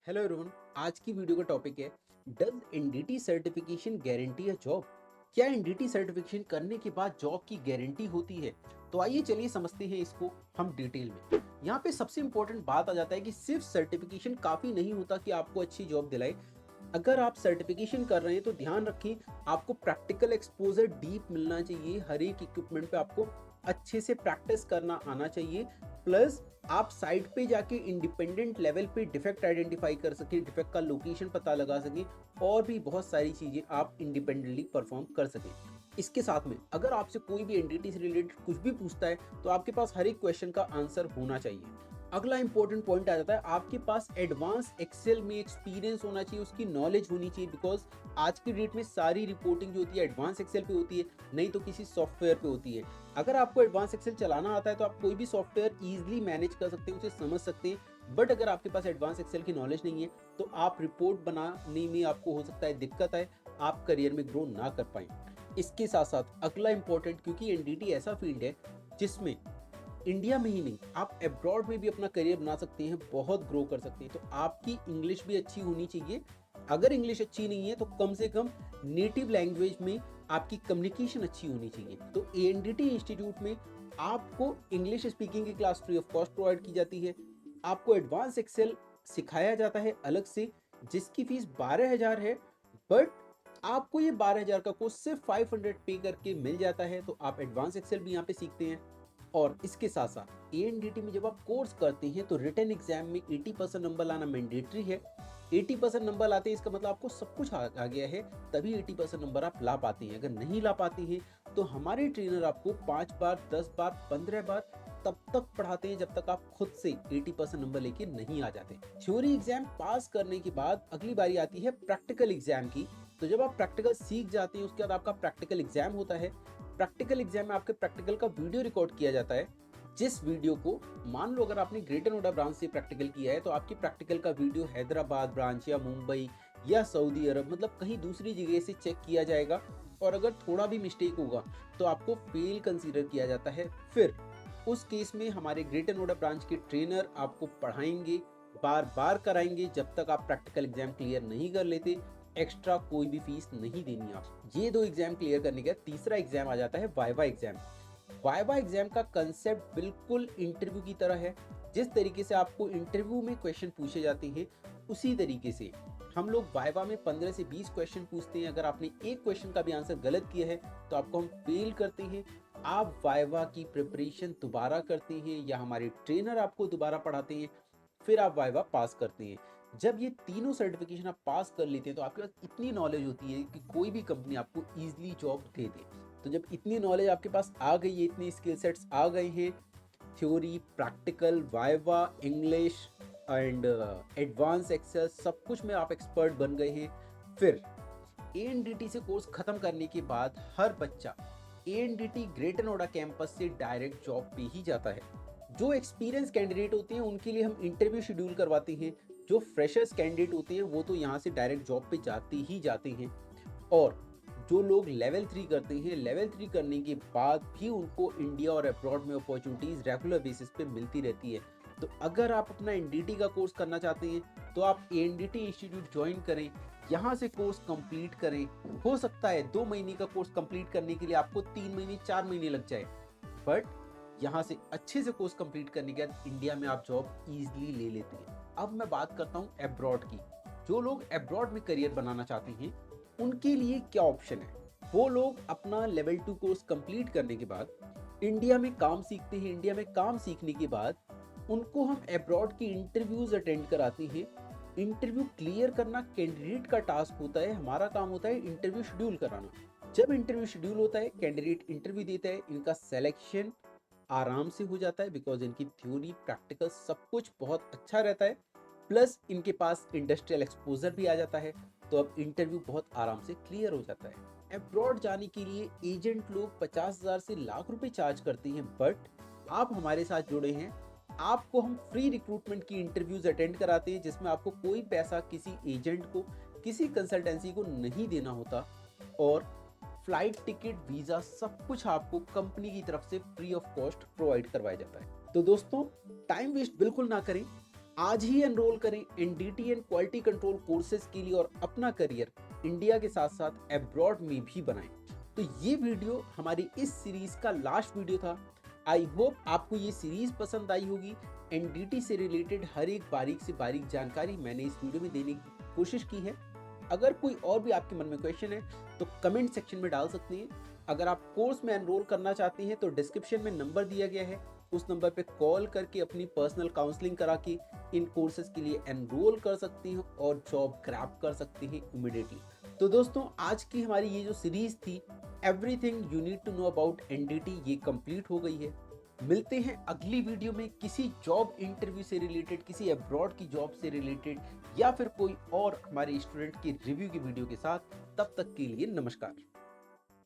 Hello everyone. आज की video का टॉपिक है, does NDT certification guarantee a job? क्या एनडीटी सर्टिफिकेशन करने के बाद जॉब की गारंटी होती है? तो आइए चलिए समझते हैं इसको हम डिटेल में। यहाँ पे सबसे इंपॉर्टेंट बात आ जाता है कि सिर्फ सर्टिफिकेशन काफ़ी नहीं होता कि आपको अच्छी जॉब दिलाए। अगर आप सर्टिफिकेशन कर रहे हैं तो ध्यान रखें, आपको प्रैक्टिकल एक्सपोजर डीप मिलना चाहिए। हर एक इक्विपमेंट पे आपको अच्छे से प्रैक्टिस करना आना चाहिए। प्लस आप साइट पे जाके इंडिपेंडेंट लेवल पे डिफेक्ट आइडेंटिफाई कर सकें, डिफेक्ट का लोकेशन पता लगा सकें और भी बहुत सारी चीज़ें आप इंडिपेंडेंटली परफॉर्म कर सकें। इसके साथ में अगर आपसे कोई भी एंटिटी से रिलेटेड कुछ भी पूछता है तो आपके पास हर एक क्वेश्चन का आंसर होना चाहिए। अगला इंपॉर्टेंट पॉइंट आ जाता है, आपके पास एडवांस एक्सेल में एक्सपीरियंस होना चाहिए, उसकी नॉलेज होनी चाहिए। बिकॉज आज की डेट में सारी रिपोर्टिंग जो होती है एडवांस एक्सेल पे होती है, नहीं तो किसी सॉफ्टवेयर पे होती है। अगर आपको एडवांस एक्सेल चलाना आता है तो आप कोई भी सॉफ्टवेयर ईजिली मैनेज कर सकते हैं, उसे समझ सकते हैं। बट अगर आपके पास एडवांस एक्सेल की नॉलेज नहीं है तो आप रिपोर्ट बनाने में आपको हो सकता है दिक्कत आए, आप करियर में ग्रो ना कर पाए। इसके साथ साथ अगला इंपॉर्टेंट, क्योंकि एनडीटी ऐसा फील्ड है जिसमें इंडिया में ही नहीं आप अब्रॉड में भी अपना करियर बना सकते हैं, बहुत ग्रो कर सकते हैं। तो आपकी इंग्लिश भी अच्छी होनी चाहिए। अगर इंग्लिश अच्छी नहीं है तो कम से कम नेटिव लैंग्वेज में आपकी कम्युनिकेशन अच्छी होनी चाहिए। तो एएनडीटी इंस्टीट्यूट में आपको इंग्लिश स्पीकिंग की class free of cost provide की जाती है। आपको एडवांस एक्सेल सिखाया जाता है अलग से, जिसकी फीस 12,000 है। बट आपको ये 12,000 का कोर्स सिर्फ 500 पे करके मिल जाता है। तो आप एडवांस एक्सेल भी यहाँ पे सीखते हैं। और इसके साथ साथ एएनडीटी में जब आप कोर्स करते हैं तो रिटन एग्जाम में 80% नंबर लाना मैंडेटरी है। 80% नंबर लाते हैं इसका मतलब आपको सब कुछ आ गया है, तभी 80% नंबर आप ला पाते हैं। अगर नहीं ला पाते हैं तो हमारे ट्रेनर आपको 5 बार 10 बार 15 बार तब तक पढ़ाते हैं जब तक आप खुद से 80% नंबर लेके नहीं आ जाते। थ्योरी एग्जाम पास करने के बाद अगली बारी आती है प्रैक्टिकल एग्जाम की। तो जब आप प्रैक्टिकल सीख जाते हैं उसके बाद आपका प्रैक्टिकल एग्जाम होता है। प्रैक्टिकल एग्जाम में आपके प्रैक्टिकल का वीडियो रिकॉर्ड किया जाता है, जिस वीडियो को मान लो अगर आपने ग्रेटर नोएडा ब्रांच से प्रैक्टिकल किया है तो आपकी प्रैक्टिकल का वीडियो हैदराबाद ब्रांच या मुंबई या सऊदी अरब मतलब कहीं दूसरी जगह से चेक किया जाएगा। और अगर थोड़ा भी मिस्टेक होगा तो आपको फेल कंसीडर किया जाता है। फिर उस केस में हमारे ग्रेटर नोएडा ब्रांच के ट्रेनर आपको पढ़ाएंगे, बार बार कराएंगे जब तक आप प्रैक्टिकल एग्जाम क्लियर नहीं कर लेते। एक्स्ट्रा कोई भी फीस नहीं देनी आप। ये दो एग्जाम क्लियर करने के बाद तीसरा एग्जाम आ जाता है वाइवा एग्जाम। वाइवा एग्जाम का कंसेप्ट बिल्कुल इंटरव्यू की तरह है। जिस तरीके से आपको इंटरव्यू में क्वेश्चन पूछे जाते हैं उसी तरीके से हम लोग वाइवा में 15 से 20 क्वेश्चन पूछते हैं। अगर आपने एक क्वेश्चन का भी आंसर गलत किया है तो आपको हम फेल करते हैं। आप वाइवा की प्रिपरेशन दोबारा करते हैं या हमारे ट्रेनर आपको दोबारा पढ़ाते हैं, फिर आप वाइवा पास करते हैं। जब ये तीनों सर्टिफिकेशन आप पास कर लेते हैं तो आपके पास इतनी नॉलेज होती है कि कोई भी कंपनी आपको ईजिली जॉब दे दे। तो जब इतनी नॉलेज आपके पास आ गई है, इतनी स्किल सेट्स आ गए हैं, theory practical viva English and advance Excel सब कुछ में आप एक्सपर्ट बन गए हैं, फिर एएनडीटी से कोर्स खत्म करने के बाद हर बच्चा एएनडीटी ग्रेटर नोएडा कैंपस से डायरेक्ट जॉब पे ही जाता है। जो एक्सपीरियंस कैंडिडेट होते हैं उनके लिए हम इंटरव्यू शेड्यूल करवाते हैं। जो फ्रेशर्स कैंडिडेट होते हैं वो तो यहाँ से डायरेक्ट जॉब पे जाते ही जाते हैं। और जो लोग लेवल 3 करते हैं, लेवल 3 करने के बाद भी उनको इंडिया और अब्रॉड में अपॉर्चुनिटीज़ रेगुलर बेसिस पे मिलती रहती है। तो अगर आप अपना एनडीटी का कोर्स करना चाहते हैं तो आप एनडीटी इंस्टीट्यूट ज्वाइन करें, यहाँ से कोर्स कंप्लीट करें। हो सकता है 2 महीने का कोर्स कंप्लीट करने के लिए आपको 3 महीने 4 महीने लग जाए, बट यहाँ से अच्छे से कोर्स कंप्लीट करने के बाद इंडिया में आप जॉब ईजिली ले लेते हैं। अब मैं बात करता हूँ अब्रॉड की। जो लोग अब्रॉड में करियर बनाना चाहते हैं उनके लिए क्या ऑप्शन है। वो लोग अपना लेवल 2 कोर्स कंप्लीट करने के बाद इंडिया में काम सीखते हैं। इंडिया में काम सीखने के बाद उनको हम अब्रॉड की इंटरव्यूज अटेंड कराते हैं। इंटरव्यू क्लियर करना कैंडिडेट का टास्क होता है, हमारा काम होता है इंटरव्यू शेड्यूल कराना। जब इंटरव्यू शेड्यूल होता है, कैंडिडेट इंटरव्यू देता है, इनका सिलेक्शन आराम से हो जाता है बिकॉज इनकी थ्योरी प्रैक्टिकल सब कुछ बहुत अच्छा रहता है। प्लस इनके पास इंडस्ट्रियल एक्सपोजर भी आ जाता है। तो अब इंटरव्यू बहुत आराम से क्लियर हो जाता है। अब्रॉड जाने के लिए एजेंट लोग 50,000 से लाख रुपए चार्ज करते हैं, बट आप हमारे साथ जुड़े हैं, आपको हम फ्री रिक्रूटमेंट की इंटरव्यूज अटेंड कराते हैं जिसमें आपको कोई पैसा किसी एजेंट को, किसी कंसल्टेंसी को नहीं देना होता। और फ्लाइट टिकट वीजा सब कुछ आपको कंपनी की तरफ से फ्री ऑफ कॉस्ट प्रोवाइड करवाया जाता है। तो दोस्तों, टाइम वेस्ट बिल्कुल ना करें, आज ही एनरोल करें NDT and quality control courses के लिए और अपना करियर इंडिया के साथ साथ अब्रॉड में भी बनाएं। तो ये वीडियो हमारी इस सीरीज का लास्ट वीडियो था। आई होप आपको ये सीरीज पसंद आई होगी। एनडीटी से रिलेटेड हर एक बारीक से बारीक जानकारी मैंने इस वीडियो में देने की कोशिश की है। अगर कोई और भी आपके मन में क्वेश्चन है तो कमेंट सेक्शन में डाल सकते हैं। अगर आप कोर्स में एनरोल करना चाहते हैं तो डिस्क्रिप्शन में नंबर दिया गया है, उस नंबर पे कॉल करके अपनी पर्सनल काउंसलिंग करा के इन कोर्सेज के लिए एनरोल कर सकते हैं और जॉब ग्रैब कर सकते हैं इमिडिएटली। तो दोस्तों, आज की हमारी ये जो सीरीज थी everything you need to know about NDT, ये कंप्लीट हो गई है। मिलते हैं अगली वीडियो में किसी जॉब इंटरव्यू से रिलेटेड, किसी अब्रॉड की जॉब से रिलेटेड या फिर कोई और हमारे स्टूडेंट की रिव्यू की वीडियो के साथ। तब तक के लिए नमस्कार।